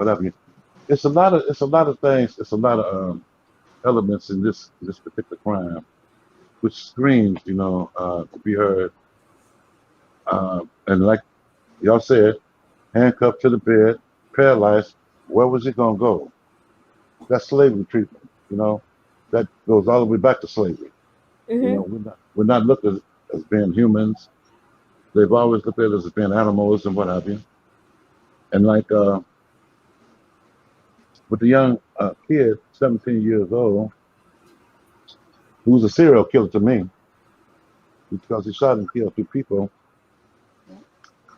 what have you. It's a lot of things. It's a lot of elements in this particular crime, which screams, to be heard. And like y'all said, handcuffed to the bed, paralyzed. Where was he gonna go? That's slavery treatment. You know, that goes all the way back to slavery. Mm-hmm. We're not looked at as being humans. They've always looked at us as being animals and what have you. And like with the young kid, 17 years old, who was a serial killer to me because he shot and killed two people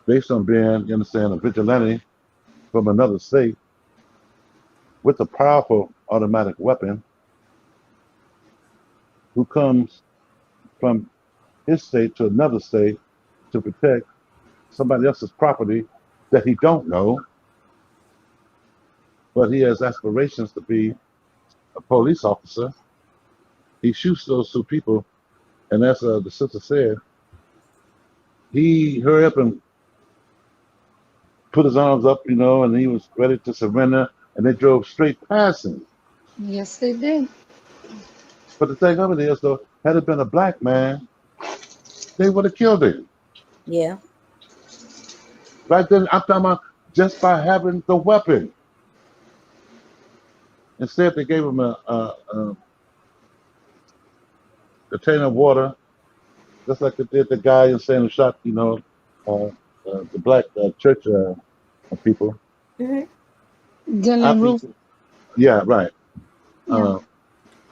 based on being, you understand, a vigilante from another state with a powerful automatic weapon who comes from his state to another state to protect somebody else's property that he don't know, but he has aspirations to be a police officer. He shoots those two people, and as the sister said, he hurried up and put his arms up, and he was ready to surrender, and they drove straight past him. Yes, they did. But the thing of it is, though, had it been a black man, they would have killed him. Yeah. Right then, I'm talking about just by having the weapon. Instead, they gave him a container of water, just like they did the guy in San shot, the black church people. Mm-hmm. I Dylan think, Roof. yeah, right. Yeah. Uh,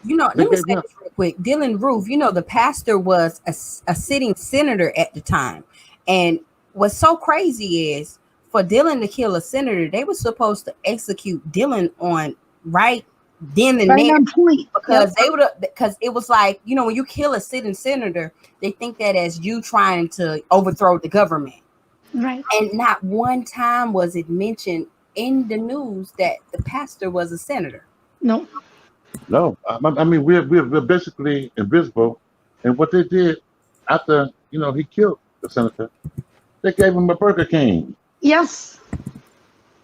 Let they me gave say him, this real quick. Dylan Roof, the pastor was a sitting senator at the time. And what's so crazy is for Dylan to kill a senator, they were supposed to execute Dylan on right then and Right there on point. because because it was like, when you kill a sitting senator, they think that as you trying to overthrow the government. Right. And not one time was it mentioned in the news that the pastor was a senator. No. no, I mean we're basically invisible, and what they did after he killed the senator, they gave him a Burger King. Yes.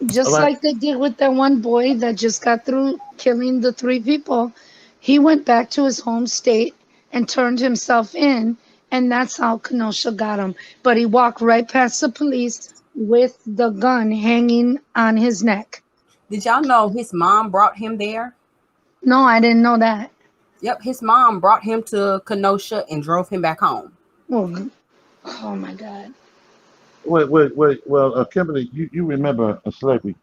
All Just right, like they did with that one boy that just got through killing the three people. He went back to his home state and turned himself in, and that's how Kenosha got him. But he walked right past the police with the gun hanging on his neck. Did y'all know his mom brought him there? No, I didn't know that. Yep, his mom brought him to Kenosha and drove him back home. Oh, oh my God. wait. Well, Kimberly, you remember in slavery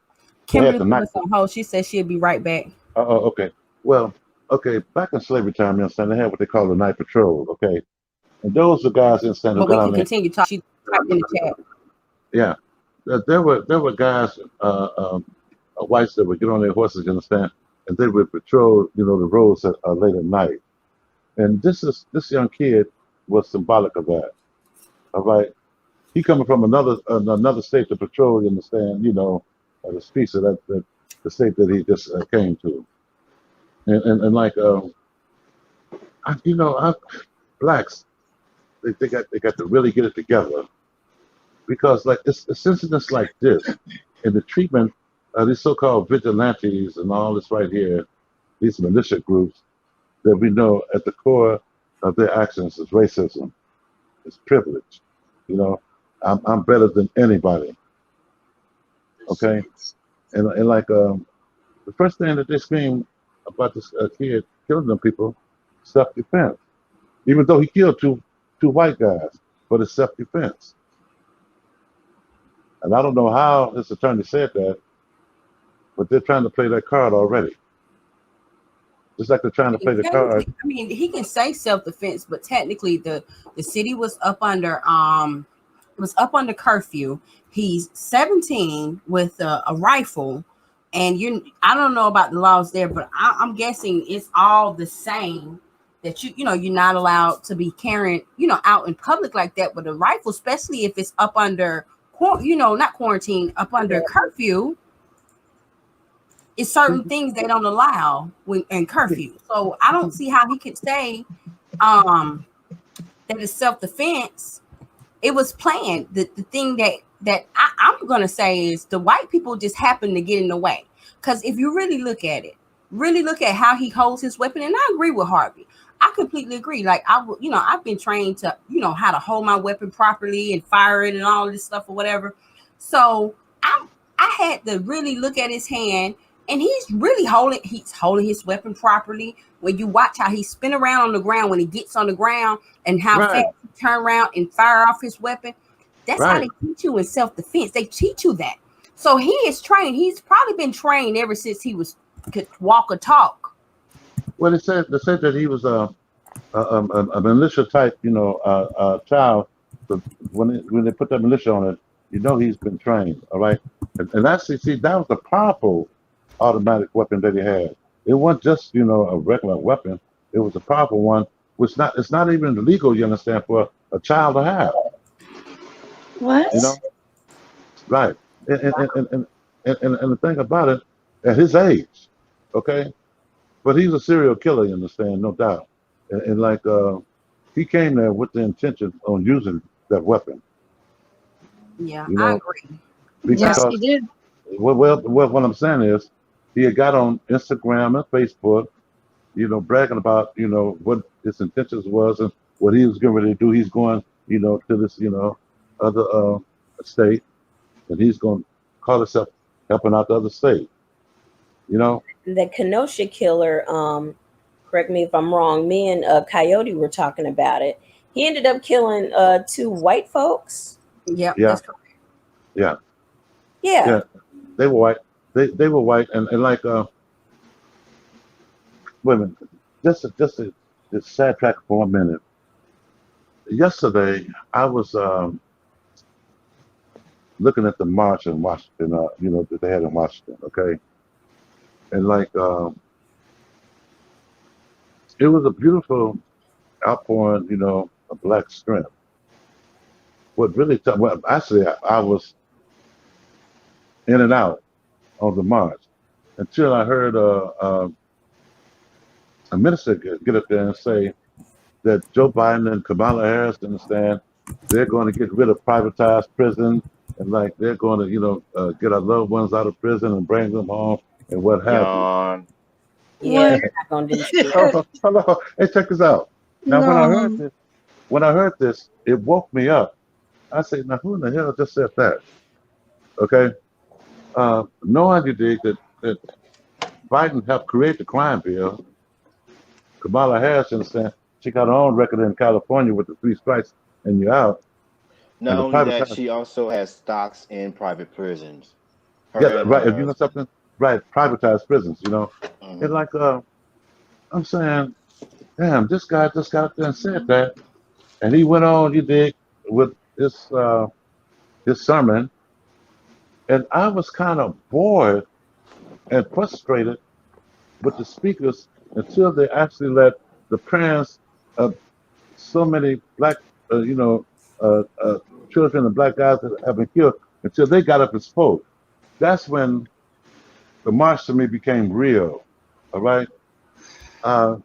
they had Kimberly the put night. us on hold. She said she'd be right back. Okay. Well, okay. Back in slavery time, you understand, they had what they call the night patrol. Okay, and those are guys in San who But we got on can there. continue talking. She typed in the chat. Yeah, there were guys, whites that would get on their horses, you understand, and they would patrol, the roads late at night. And this young kid was symbolic of that. All right, he coming from another state to patrol, you understand, the speech of that the state that he just came to, and like blacks they got to really get it together because like it's incidents like this and the treatment these so-called vigilantes and all this right here, these militia groups that we know at the core of their actions is racism, is privilege. You know, I'm better than anybody. Okay, and like the first thing that they scream about this kid killing them people, self-defense. Even though he killed two white guys, but it's self-defense. And I don't know how his attorney said that, but they're trying to play that card already. Just like they're trying to play the card. Technically, I mean, he can say self-defense, but technically, the city was up under curfew. He's 17 with a rifle, and I don't know about the laws there, but I'm guessing it's all the same. That you're not allowed to be carrying out in public like that with a rifle, especially if it's up under not quarantine, up under curfew. It's certain things they don't allow when in curfew. So I don't see how he could say that it's self-defense. It was planned. The thing that that I'm gonna say is the white people just happen to get in the way. Because if you really look at it, really look at how he holds his weapon, and I agree with Harvey. I completely agree. Like I've been trained to, how to hold my weapon properly and fire it and all this stuff or whatever. So I had to really look at his hand, and he's holding his weapon properly. When you watch how he spin around on the ground when he gets on the ground and how Right. fast he turn around and fire off his weapon, that's how Right. they teach you in self-defense. They teach you that. So he is trained. He's probably been trained ever since he could walk or talk. Well, they said that he was a militia type, child. So when they put that militia on it, he's been trained. All right, and that's see that was a powerful automatic weapon that he had. It wasn't just a regular weapon. It was a powerful one, which it's not even illegal. You understand, for a child to have. What? Right. And the thing about it, at his age, okay, but he's a serial killer. You understand, no doubt. And like he came there with the intention on using that weapon. Yeah, You I know, agree. Yes, because he did. what I'm saying is he had got on Instagram and Facebook, bragging about what his intentions was and what he was getting ready to do. He's going to this other state, and he's going to call himself helping out the other state. The Kenosha killer, correct me if I'm wrong, me and Coyote were talking about it. He ended up killing 2 white folks. Yep, Yeah. that's correct. Yeah. Yeah. Yeah. They were white. They were white, and like women. Just to sad track for a minute. Yesterday, I was looking at the march in Washington. That they had in Washington. Okay, and like it was a beautiful outpouring, of black strength. What really, well, actually, I was in and out of the march until I heard a minister get up there and say that Joe Biden and Kamala Harris understand they're going to get rid of privatized prisons, and like they're going to get our loved ones out of prison and bring them home and what have you. Yawn. Yeah, What? they're not gonna do shit. Hello. Hey, check this out. Now, No. when I heard this, it woke me up. I said, now who in the hell just said that? Okay. Knowing you dig that Biden helped create the crime bill, Kamala Harris understand she got her own record in California with the 3 strikes and you're out. Not And the only that, privatized, she also has stocks in private prisons. Her yeah, and right. her If you know husband. something, right? Privatized prisons, And Mhm. like, I'm saying, damn, this guy just got up there and said that, and he went on, you dig, with his sermon, and I was kind of bored and frustrated with the speakers until they actually let the parents of so many black, uh, uh, children and black guys that have been killed, until they got up and spoke. That's when the march to me became real. All right. Uh,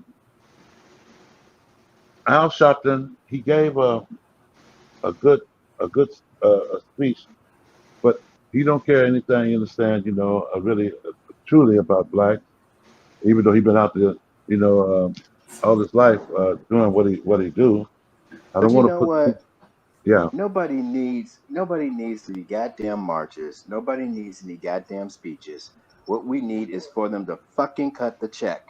Al Sharpton, he gave a good a good a speech, but he don't care anything. You understand? Really truly about black, even though he been out there, all his life doing what he do. I But don't you want to know put, what? yeah, Nobody needs any goddamn marches. Nobody needs any goddamn speeches. What we need is for them to fucking cut the check.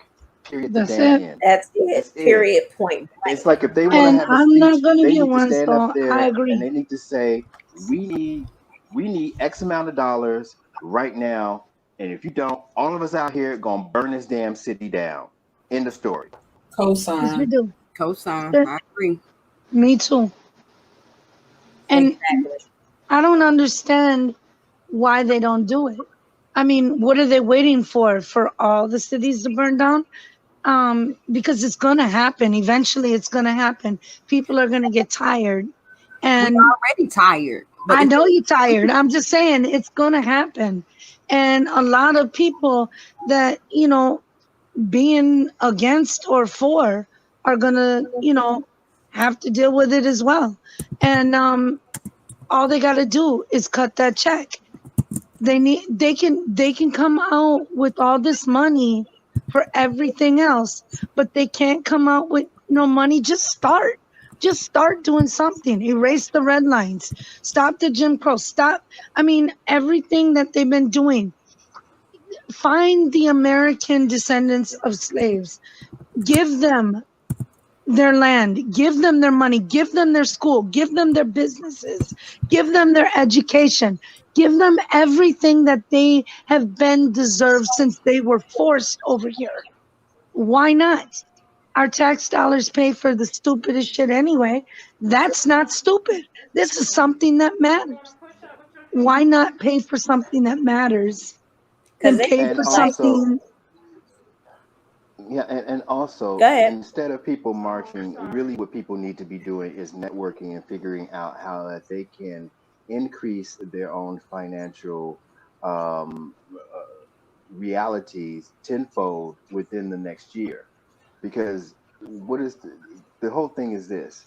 Period. The That's damn it. end. That's That's it. it. Period. Point It's blank. like if they want to And have a I'm not speech, gonna they get need to one, stand up so I there and agree. they need to say, we need X amount of dollars right now, and if you don't, all of us out here gonna burn this damn city down. End of story. Yes, we Cosign. do. Cosign. That's it. I agree. Me too. And Exactly. I don't understand why they don't do it. I mean, what are they waiting for? For all the cities to burn down? Because it's gonna happen. Eventually, it's gonna happen. People are gonna get tired, We and already tired, but I the know thing, you're tired. I'm just saying it's gonna happen. And a lot of people that being against or for are gonna have to deal with it as well. And all they got to do is cut that check. They can come out with all this money for everything else, but they can't come out with no money. Just start doing something. Erase the red lines. Stop the Jim Crow. Stop. I mean, everything that they've been doing. Find the American descendants of slaves. Give them their land, give them their money, give them their school, give them their businesses, give them their education, give them everything that they have been deserved since they were forced over here. Why not? Our tax dollars pay for the stupidest shit anyway. That's not stupid. This is something that matters. Why not pay for something that matters Because than they pay And for like, also, something? yeah, and also, go ahead. instead of people marching, really what people need to be doing is networking and figuring out how that they can increase their own financial realities tenfold within the next year. Because what is the whole thing is this: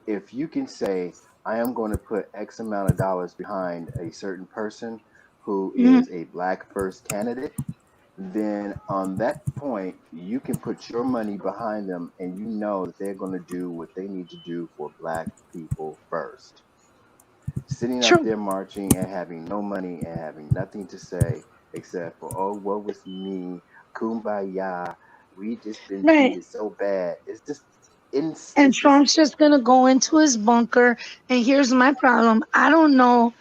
if you can say, I am going to put X amount of dollars behind a certain person who Mhm. is a black first candidate, then on that point, you can put your money behind them and you know that they're going to do what they need to do for black people first. Sitting up True. there marching and having no money and having nothing to say except for, oh, woe was me, kumbaya, we just been Right. treated so bad. It's just, And it's just, Trump's just gonna go into his bunker. And here's my problem. I don't know.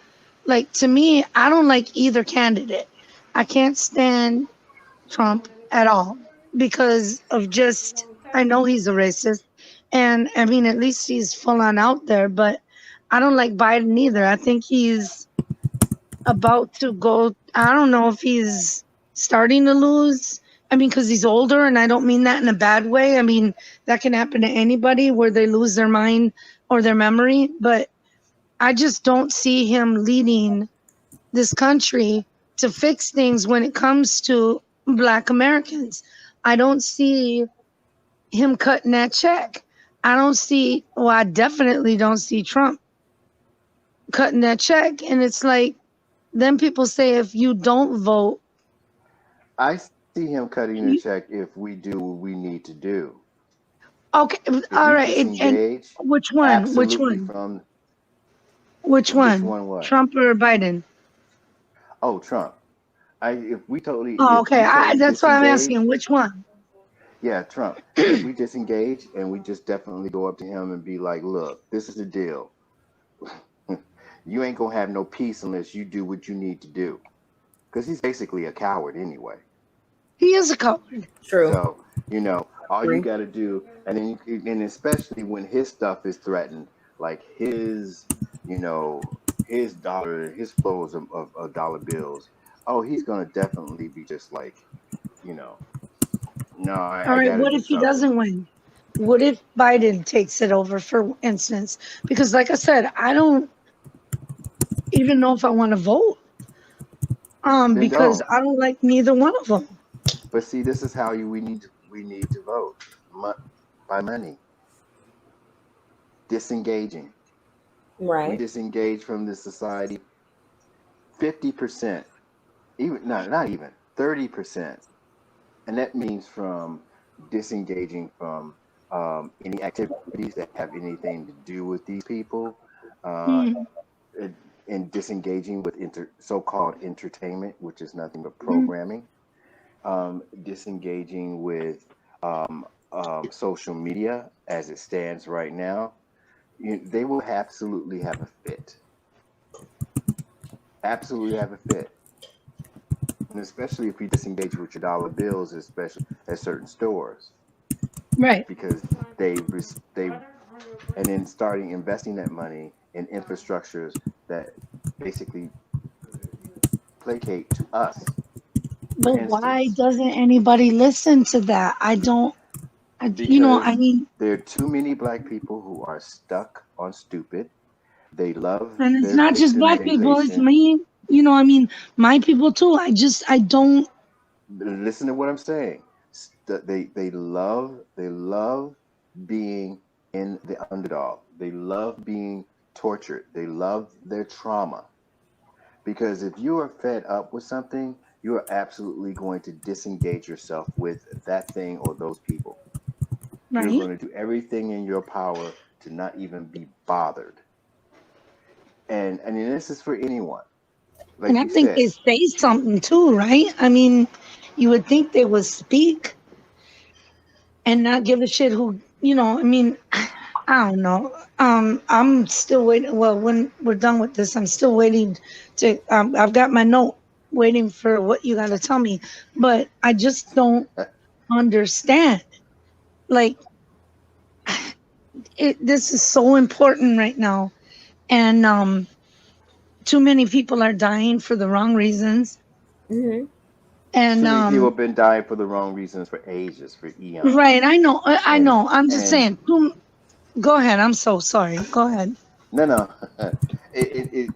Like, to me, I don't like either candidate. I can't stand Trump at all because of just, I know he's a racist. And I mean, at least he's full on out there, but I don't like Biden either. I think he's about to go. I don't know if he's starting to lose. I mean, because he's older, and I don't mean that in a bad way. I mean, that can happen to anybody where they lose their mind or their memory. But I just don't see him leading this country to fix things when it comes to Black Americans. I don't see him cutting that check. Well, I definitely don't see Trump cutting that check. And it's like, then people say if you don't vote, I see him cutting a you, check if we do what we need to do. okay, If all we right. And disengage, which one? Which absolutely one? from Which which one? one, what? Trump or Biden? Oh, Trump. Oh, If okay. we totally That's why I'm disengage, asking. Which one? yeah, Trump. If we disengage and we just definitely go up to him and be like, look, this is the deal. You ain't gonna have no peace unless you do what you need to do. Because he's basically a coward anyway. He is a coward. True. So, all you Agree. gotta do, and then and especially when his stuff is threatened, like you know, his flows of dollar bills. Oh, he's gonna definitely be just like, you know, no, All I right. gotta What do if he something. doesn't win? What if Biden takes it over, for instance? Because, like I said, I don't even know if I want to vote. Then Because don't. I don't like neither one of them. But see, this is how we need to vote. Mo- by money, disengaging. We Right. disengage from the society 50%, even not even 30%, and that means from disengaging from any activities that have anything to do with these people, uh, Mm, and disengaging with so-called entertainment, which is nothing but mm. programming, disengaging with social media as it stands right now. They will absolutely have a fit. Absolutely have a fit. And especially if you disengage with your dollar bills, especially at certain stores, Right. because they and then starting investing that money in infrastructures that basically placate to us. For But why instance, doesn't anybody listen to that? I don't, I because mean, there are too many black people who are stuck on stupid. They love and it's their not just black people, it's victimization. me, I mean, my people too. I don't, Listen to what I'm saying. They love being in the underdog. They love being tortured. They love their trauma. Because if you are fed up with something, you are absolutely going to disengage yourself with that thing or those people. You're Right. going to do everything in your power to not even be bothered. And this is for anyone. And Like I you think said, they say something too, right? I mean, you would think they would speak and not give a shit who, I mean, I don't know. I'm still waiting. Well, when we're done with this, I'm still waiting to, I've got my note waiting for what you got to tell me, but I just don't understand. Like, this is so important right now. And, too many people are dying for the wrong reasons. Hmm. And, too many people have been dying for the wrong reasons for ages, for eons. right. I know. I And know. I'm just and saying. Go ahead. I'm so sorry. Go ahead. no.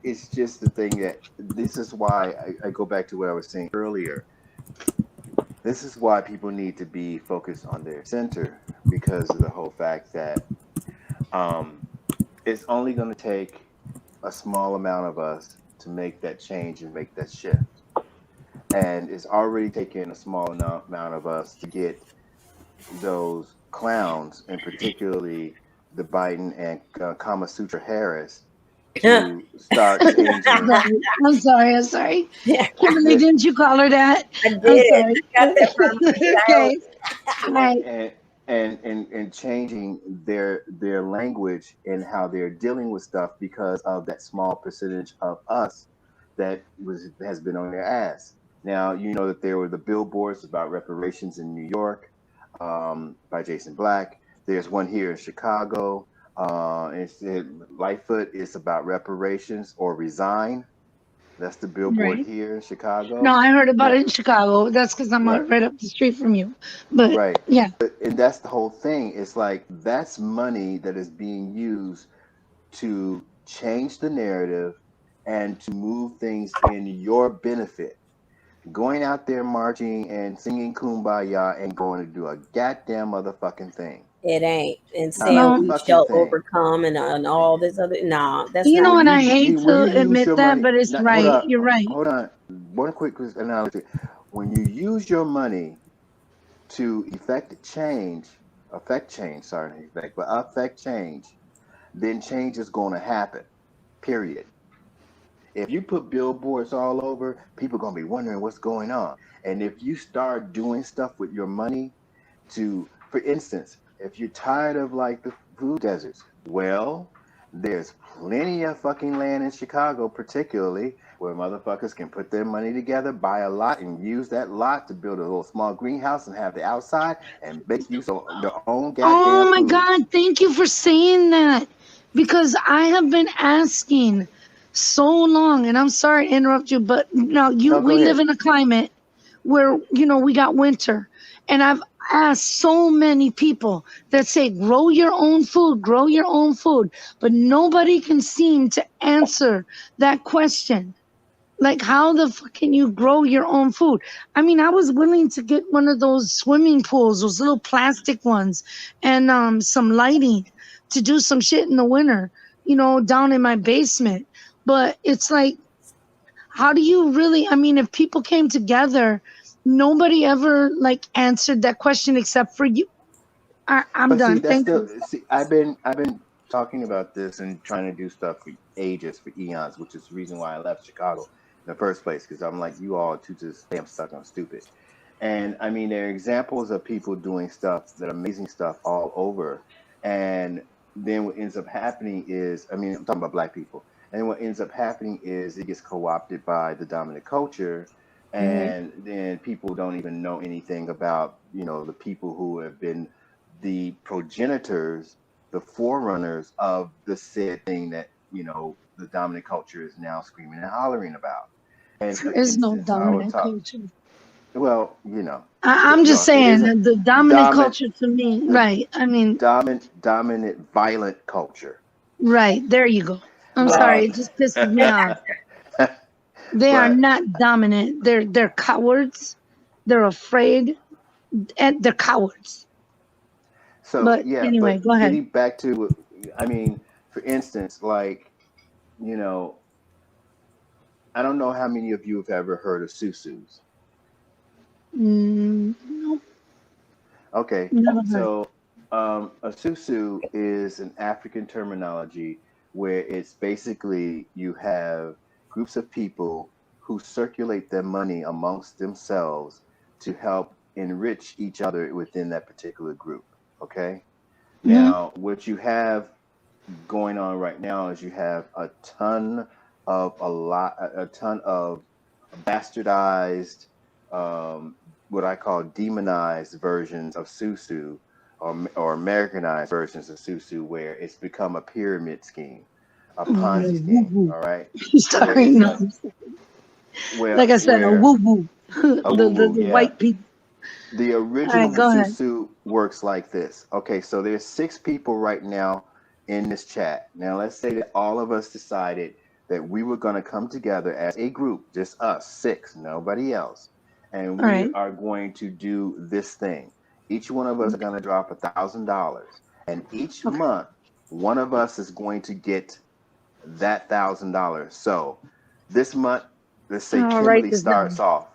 It's just the thing that this is why I go back to what I was saying earlier. This is why people need to be focused on their center because of the whole fact that um, it's only going to take a small amount of us to make that change and make that shift. And it's already taken a small amount of us to get those clowns, and particularly the Biden and Kama Sutra Harris, to start changing I'm sorry. I'm sorry. Yeah, Kimberly, the didn't you call her that? I I'm did. sorry. I got that from my child. Okay. All right. and changing their language and how they're dealing with stuff because of that small percentage of us that has been on their ass. Now you know that there were the billboards about reparations in New York by Jason Black. There's one here in Chicago. Lightfoot is about reparations or resign. That's the billboard Right. here in No, Chicago. I heard about Now, it in Chicago. That's because I'm right. right up the street from you. But Right. yeah, And that's the whole thing. It's like that's money that is being used to change the narrative and to move things in your benefit. Going out there marching and singing Kumbaya ain't going to do a goddamn motherfucking thing. It ain't. And Not a saying no, we fucking shall thing. overcome and all this other. Nah, that's you not know, what. and I hate When to you use admit your that, money, but it's right. You're right. hold on. One quick analogy. When you use your money to affect change, sorry, not effect, but affect change, then change is going to happen. Period. If you put billboards all over, people are going to be wondering what's going on. And if you start doing stuff with your money for instance, if you're tired of like the food deserts, well, there's plenty of fucking land in Chicago, particularly where motherfuckers can put their money together, buy a lot, and use that lot to build a little small greenhouse and have the outside and make use of your own Oh goddamn my food. God, thank you for saying that. Because I have been asking so long, and I'm sorry to interrupt you, but now No, go we live ahead. in a climate where, we got winter. And I've asked so many people that say, grow your own food. But nobody can seem to answer that question. Like, how the fuck can you grow your own food? I mean, I was willing to get one of those swimming pools, those little plastic ones, and some lighting to do some shit in the winter, down in my basement. But it's like, how do you really? I mean, if people came together, nobody ever like answered that question except for you. I'm But see, done. that's Thank you. the see. I've been talking about this and trying to do stuff for ages, for eons, which is the reason why I left Chicago in the first place. Because I'm like, you all too just damn stuck on stupid. And I mean, there are examples of people doing stuff, that amazing stuff all over. And then what ends up happening is, I mean, I'm talking about black people. And what ends up happening is it gets co-opted by the dominant culture, Hmm. and then people don't even know anything about, the people who have been the progenitors, the forerunners of the said thing that, the dominant culture is now screaming and hollering about. And There for is no instance, I would dominant talk, culture. well, I'm just no, it saying isn't that the dominant dominant, culture to me, uh, right? I mean, dominant, violent culture. right, there you go. I'm Right. sorry, Um, it just pisses me off. They are but not dominant. They're cowards. They're afraid and they're cowards. so But yeah, anyway, but go ahead. getting back to, I mean, for instance, like you know, I don't know how many of you have ever heard of susus. No, Okay, never heard. so a susu is an African terminology where it's basically you have groups of people who circulate their money amongst themselves to help enrich each other within that particular group. Okay, Hmm. now what you have going on right now is you have a ton of bastardized, what I call demonized versions of Susu, or Americanized versions of Susu, where it's become a pyramid scheme, a Ponzi Woo scheme. woo. All right, where Sorry, it's no. a Like I said, a where woo woo. a woo woo, The yeah. white people. The All right, original go ahead. Susu works like this. Okay, so there's 6 people right now in this chat. Now let's say that all of us decided that we were going to come together as a group, just us 6, nobody else, and All we right. are going to do this thing. Each one of us are going to drop $1,000, and each Okay. month one of us is going to get that $1,000. So this month, let's say I'll write Kimberly this starts down. off.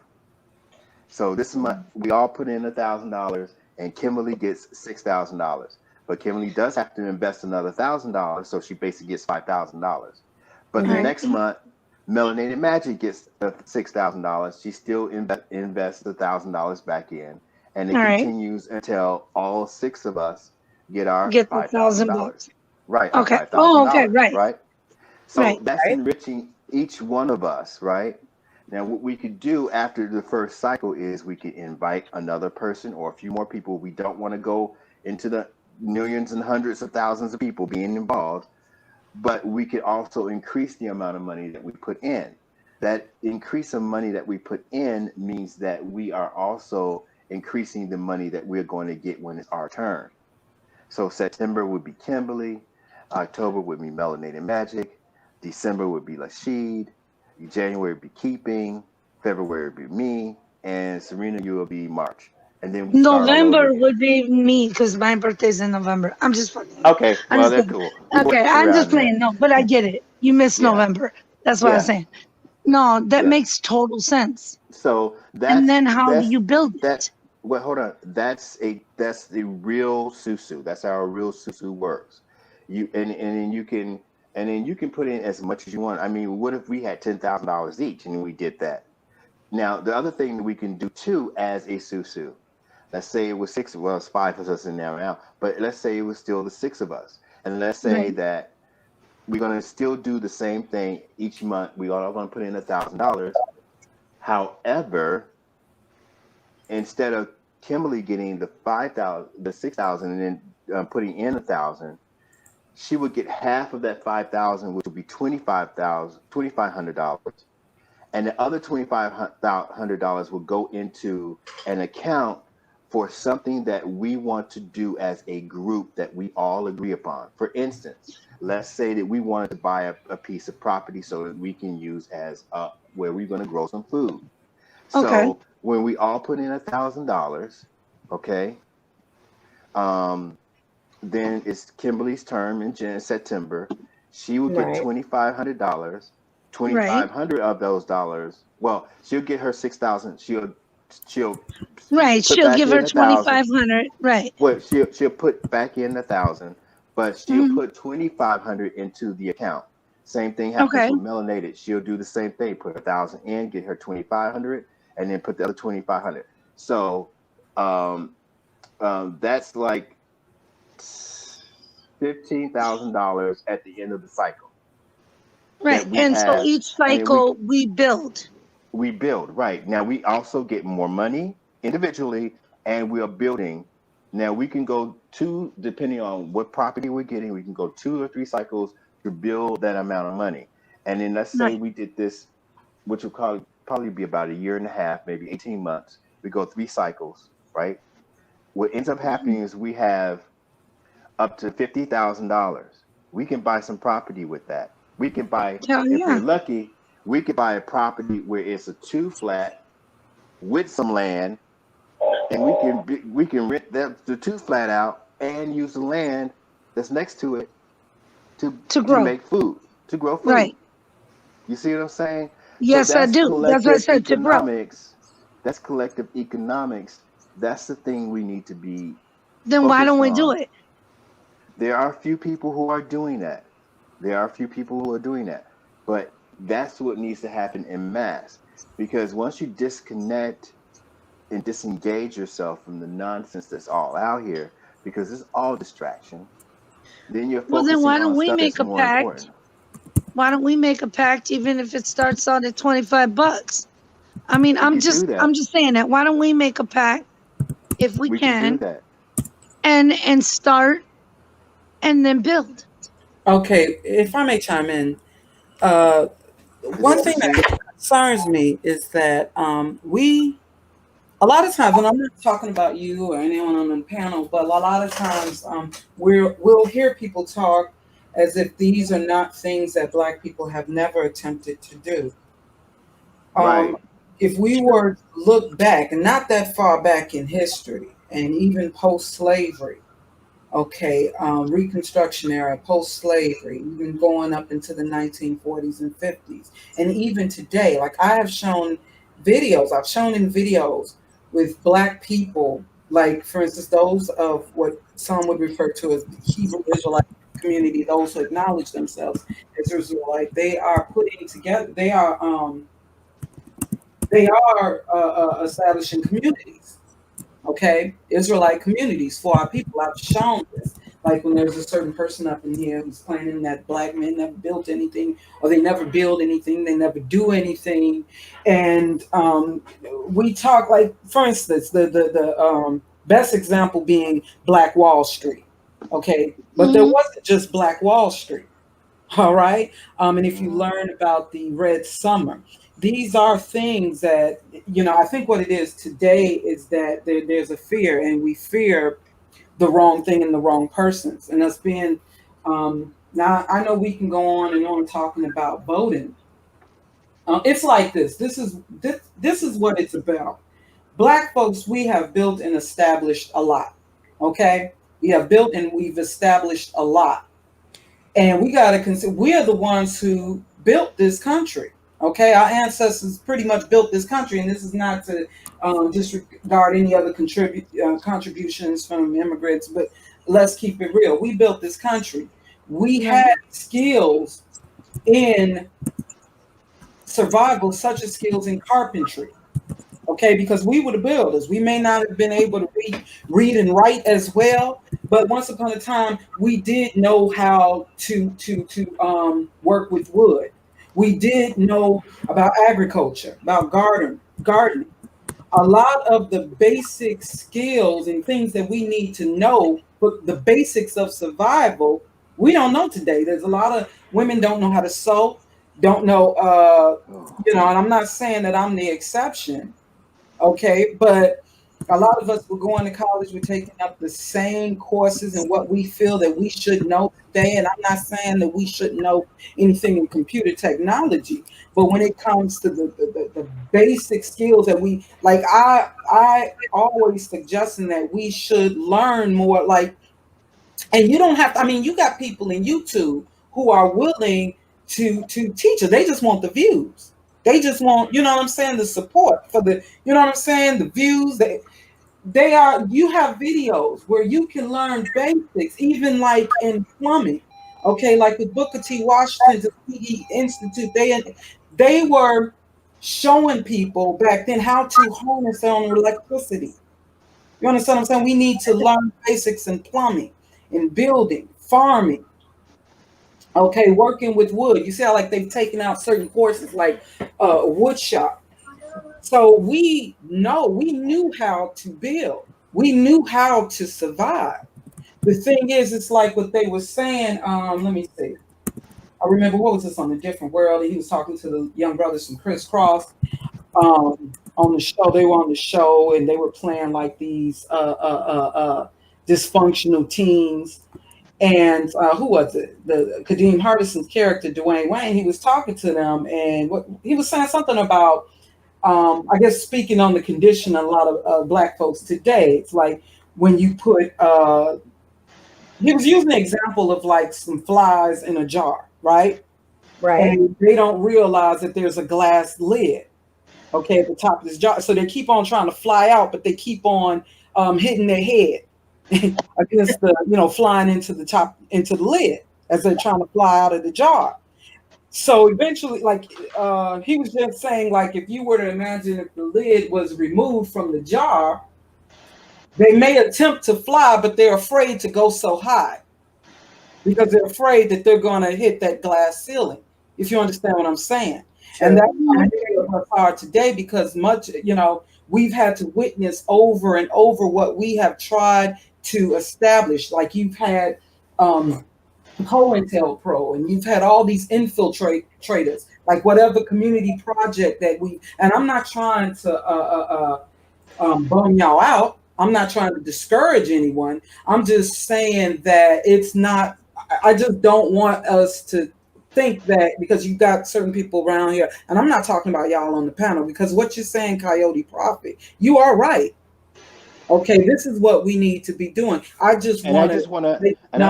So this month we all put in $1,000, and Kimberly gets $6,000. But Kimberly does have to invest another $1,000, so she basically gets $5,000. But All the Mm-hmm. right. next month, Melanated Magic gets $6,000. She still invests $1,000 back in, and it All right. continues until all 6 of us get our Get the five thousand $1,000. dollars. Right, our Okay. five thousand Oh, okay. dollars. Right. Right. So Right. that's Right. enriching each one of us, right? Now, what we could do after the first cycle is we could invite another person or a few more people. We don't want to go into the millions and hundreds of thousands of people being involved, but we could also increase the amount of money that we put in. That increase of money that we put in means that we are also increasing the money that we're going to get when it's our turn. So September would be Kimberly, October would be Melanated Magic, December would be Lashid, January would be Keeping, February would be me, and Serena, you will be March. And then we start all over November again. would be me because my birthday's in November. I'm just fucking. Okay, I'm well, just that's playing. cool. We Okay, worked I'm just around that. playing. No, but I get it. You missed Yeah, November. That's what I was yeah, saying. No, that yeah. makes total sense. So And that's then how do that's you build that. it? Well, hold on. That's the real susu. That's how a real susu works. You and then you can put in as much as you want. I mean, what if we had $10,000 each and we did that? Now, the other thing that we can do too as a susu. Let's say it was 6. Well, it's 5 of us in there now, but let's say it was still the 6 of us, and let's say Right. that we're gonna still do the same thing each month. We are all gonna put in $1,000. However, instead of Kimberly getting the 5,000, the 6,000, and then putting in 1,000, she would get half of that 5,000, which would be $2,500, and the other $2,500 will go into an account for something that we want to do as a group that we all agree upon. For instance, let's say that we wanted to buy a piece of property so that we can use as where we're going to grow some food. Okay. So when we all put in $1,000, okay, um, then it's Kimberly's term in September. She will get Right. $2,500. Right. 2,500 of those dollars. Well, she'll get her 6,000. She'll Right. put She'll back give her in 1,000. 2,500. Right. Well, she'll put back in 1,000, but she'll Mhm. put 2,500 into the account. Same thing happens Okay. with Melanated. She'll do the same thing. Put 1,000 in, get her 2,500, and then put the other 2,500. So that's like $15,000 at the end of the cycle Right. that we And so have, each and then cycle we build. we build. Right now, we also get more money individually, and we are building. Now we can go depending on what property we're getting, we can go 2 or 3 cycles to build that amount of money. And then let's say Right. we did this, which will probably be about a year and a half, maybe 18 months. We go 3 cycles, right? What ends up happening is we have up to $50,000. We can buy some property with that. We can buy, Hell if we're yeah. lucky, we could buy a property where it's a 2 flat with some land, and we can rent the 2 flat out and use the land that's next to it to To grow. make food. to grow food. Right. You see what I'm saying? So Yes, I that's do. That's what I collective said to grow. economics. That's collective economics. That's the thing we need to be Then why don't focused we do on. it? There are a few people who are doing that. There are a few people who are doing that. But that's what needs to happen in mass. Because once you disconnect and disengage yourself from the nonsense that's all out here, because it's all distraction, then you're Well, then focusing why on don't we stuff make that's a more pact? important. Why don't we make a pact even if it starts out at $25? I mean, We could do I'm that. just saying that. Why don't we make a pact if we We could do can that. and start and then build? Okay, if I may chime in, uh, one thing Sister C, that concerns me is that a lot of times, and I'm not talking about you or anyone on the panel, but a lot of times we'll hear people talk as if these are not things that Black people have never attempted to do. Um, right. if we were to look back, and not that far back in history, and even post slavery, okay, Reconstruction era, post slavery, even going up into the 1940s and 50s. And even today, like I've shown in videos with Black people, like for instance, those of what some would refer to as the Hebrew Israelite community, those who acknowledge themselves as Israelite, they are putting together, they are establishing communities, okay, Israelite communities for our people. I've shown this. Like when there's a certain person up in here who's claiming that Black men never built anything, or they never build anything, they never do anything, and we talk like, for instance, the best example being Black Wall Street, okay, but there Hmm. wasn't just Black Wall Street. All right. And if you Mhm. learn about the Red Summer, these are things that, I think what it is today is that there's a fear, and we fear the wrong thing and the wrong persons. And us being, now I know we can go on and on talking about voting. It's like this. This is what it's about. Black folks, we have built and established a lot. Okay. We have built and we've established a lot, and we got to consider we are the ones who built this country. Okay, our ancestors pretty much built this country, and this is not to disregard any other contributions from immigrants, but let's keep it real. We built this country. We Right. had skills in survival, such as skills in carpentry. Okay, because we were the builders. We may not have been able to read and write as well, but once upon a time, we did know how to work with wood. We did know about agriculture, about gardening. A lot of the basic skills and things that we need to know, but the basics of survival, we don't know today. There's a lot of women don't know how to sew, don't know, Oh. and I'm not saying that I'm the exception. Okay, but a lot of us were going to college, we're taking up the same courses and what we feel that we should know today. And I'm not saying that we shouldn't know anything in computer technology, but when it comes to the basic skills that we like, I always suggesting that we should learn more. Like, and you don't have to, I mean, you got people in YouTube who are willing to teach it. They just want the views. They just want, what I'm saying, the support for the, what I'm saying, the views. They are, you have videos where you can learn basics, even like in plumbing. Okay, like with Booker T. Washington's PE Institute, they were showing people back then how to harness their own electricity. You understand what I'm saying? We need to learn basics in plumbing, in building, farming. Okay, working with wood. You see how like they've taken out certain courses like wood shop. So we knew how to build. We knew how to survive. The thing is, it's like what they were saying. Let me see. I remember what was this on A Different World? He was talking to the young brothers from Criss Cross on the show. They were on the show and they were playing like these dysfunctional teens. And who was it? The Kadeem Hardison's character, Dwayne Wayne. He was talking to them, and he was saying something about, I guess, speaking on the condition of a lot of Black folks today. It's like when you put, he was using an example of like some flies in a jar, right? Right. and they don't realize that there's a glass lid, okay, at the top of this jar. So they keep on trying to fly out, but they keep on hitting their head against the, flying into the lid as they're trying to fly out of the jar. So eventually, like he was just saying, like if you were to imagine if the lid was removed from the jar, they may attempt to fly, but they're afraid to go so high because they're afraid that they're going to hit that glass ceiling, if you understand what I'm saying. Sure. And that's how many of us are today, because we've had to witness over and over what we have tried to establish. Like you've had COINTELPRO, and you've had all these infiltrators, like whatever community project that and I'm not trying to bum y'all out. I'm not trying to discourage anyone. I'm just saying that it's not, I just don't want us to think that because you got certain people around here, and I'm not talking about y'all on the panel, because what you're saying, Coyote Prophet, you are right. Okay, this is what we need to be doing. I just want to add, and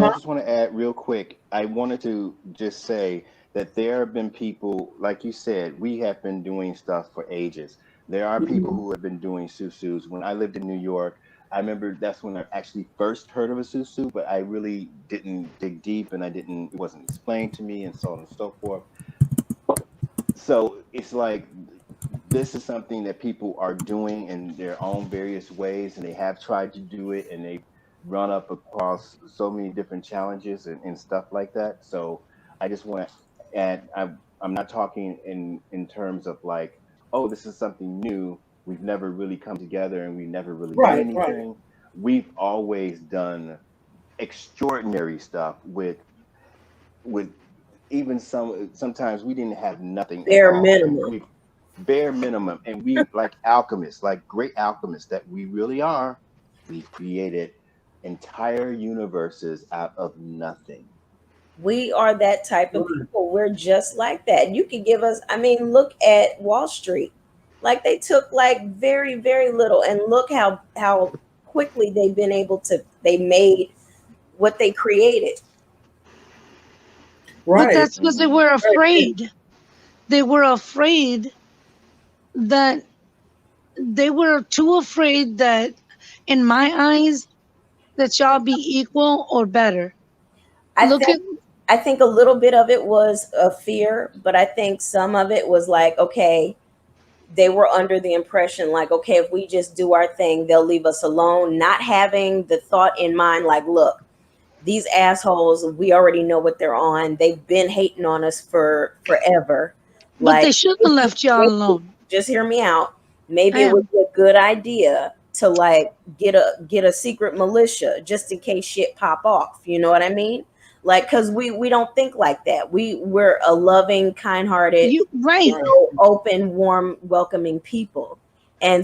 I just want to add real quick. I wanted to just say that there have been people, like you said, we have been doing stuff for ages. There are people who have been doing susus. When I lived in New York, I remember that's when I actually first heard of a susu, but I really didn't dig deep, and it wasn't explained to me, and so on and so forth. So it's like, this is something that people are doing in their own various ways, and they have tried to do it, and they've run up across so many different challenges and stuff like that. So I just want to add, I'm not talking in terms of like, oh, this is something new. We've never really come together and we've never really done anything. Right. We've always done extraordinary stuff with even sometimes we didn't have nothing. Bare minimum. Bare minimum. And we, like alchemists, like great alchemists that we really are, we created entire universes out of nothing. We are that type of people. We're just like that. You can give us, look at Wall Street. Like they took like very, very little, and look how quickly they've been able to, they made what they created. Right. But that's because they were afraid. They were afraid that they were too afraid that, in my eyes, that y'all be equal or better. I think a little bit of it was a fear, but I think some of it was like, okay, they were under the impression like, okay, if we just do our thing, they'll leave us alone, not having the thought in mind like, look, these assholes, we already know what they're on. They've been hating on us for forever. But like, they shouldn't have left y'all alone. Just hear me out. Maybe it would be a good idea to like get a secret militia just in case shit pop off. You know what I mean? Like, because we don't think like that. We're a loving, kind-hearted, open, warm, welcoming people. And